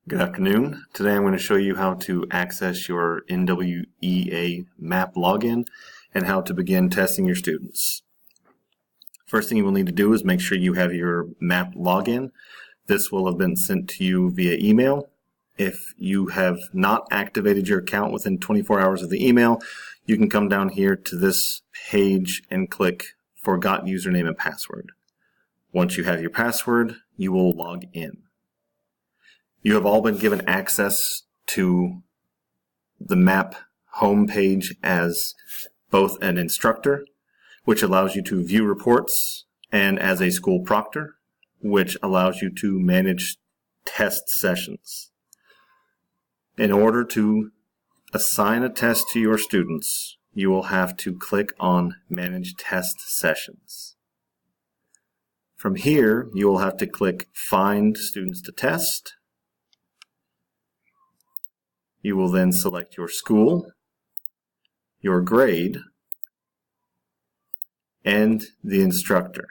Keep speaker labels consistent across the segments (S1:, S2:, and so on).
S1: Good afternoon. Today I'm going to show you how to access your NWEA MAP login and how to begin testing your students. First thing you will need to do is make sure you have your MAP login. This will have been sent to you via email. If you have not activated your account within 24 hours of the email, you can come down here to this page and click Forgot Username and Password. Once you have your password, you will log in. You have all been given access to the MAP homepage as both an instructor, which allows you to view reports, and as a school proctor, which allows you to manage test sessions. In order to assign a test to your students, you will have to click on Manage Test Sessions. From here, you will have to click Find Students to Test. You will then select your school, your grade, and the instructor.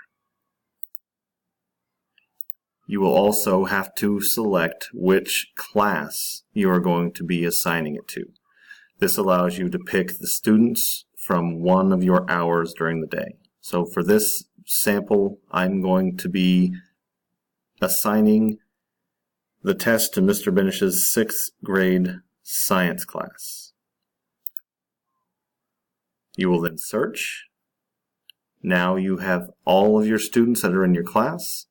S1: You will also have to select which class you are going to be assigning it to. This allows you to pick the students from one of your hours during the day. So for this sample, I'm going to be assigning the test to Mr. Benish's 6th grade science class. You will then search. Now you have all of your students that are in your class.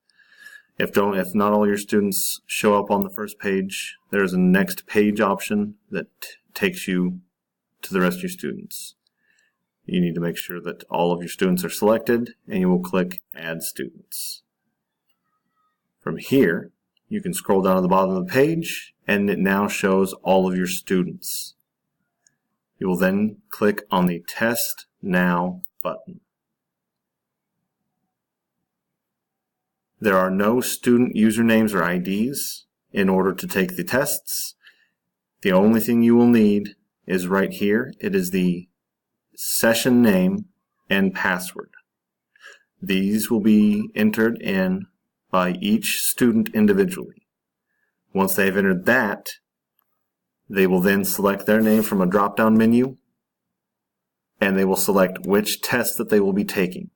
S1: If not all your students show up on the first page, there's a next page option that takes you to the rest of your students. You need to make sure that all of your students are selected, and you will click Add Students. From here, you can scroll down to the bottom of the page, and it now shows all of your students. You will then click on the Test Now button. There are no student usernames or IDs in order to take the tests. The only thing you will need is right here. It is the session name and password. These will be entered in by each student individually. Once they have entered that, they will then select their name from a drop-down menu, and they will select which test that they will be taking.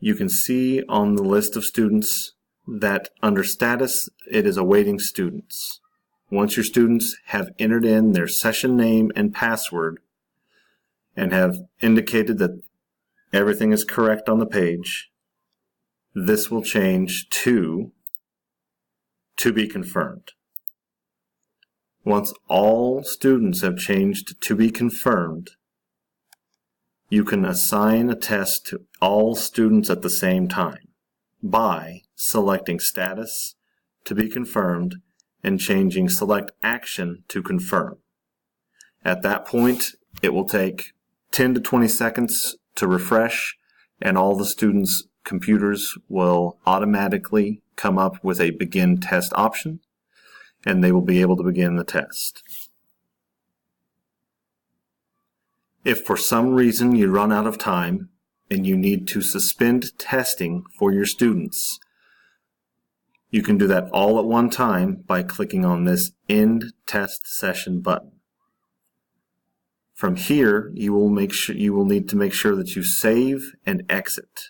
S1: You can see on the list of students that under status, it is awaiting students. Once your students have entered in their session name and password and have indicated that everything is correct on the page, this will change to be confirmed. Once all students have changed to be confirmed, you can assign a test to all students at the same time by selecting Status to be confirmed and changing Select Action to confirm. At that point, it will take 10 to 20 seconds to refresh, and all the students' computers will automatically come up with a Begin Test option, and they will be able to begin the test. If for some reason you run out of time and you need to suspend testing for your students, you can do that all at one time by clicking on this End Test Session button. From here, you will need to make sure that you save and exit.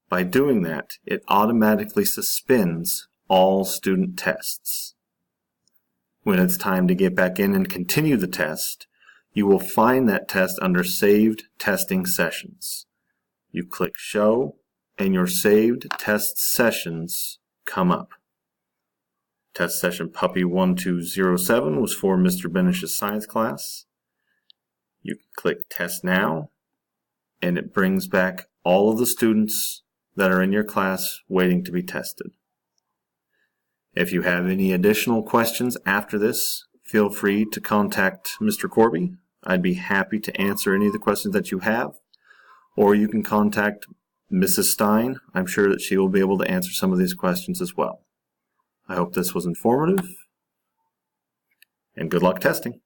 S1: By doing that, it automatically suspends all student tests. When it's time to get back in and continue the test, you will find that test under Saved Testing Sessions. You click Show, and your saved test sessions come up. Test session Puppy 1207 was for Mr. Benish's science class. You click Test Now, and it brings back all of the students that are in your class waiting to be tested. If you have any additional questions after this, feel free to contact Mr. Corby. I'd be happy to answer any of the questions that you have, or you can contact Mrs. Stein. I'm sure that she will be able to answer some of these questions as well. I hope this was informative, and good luck testing.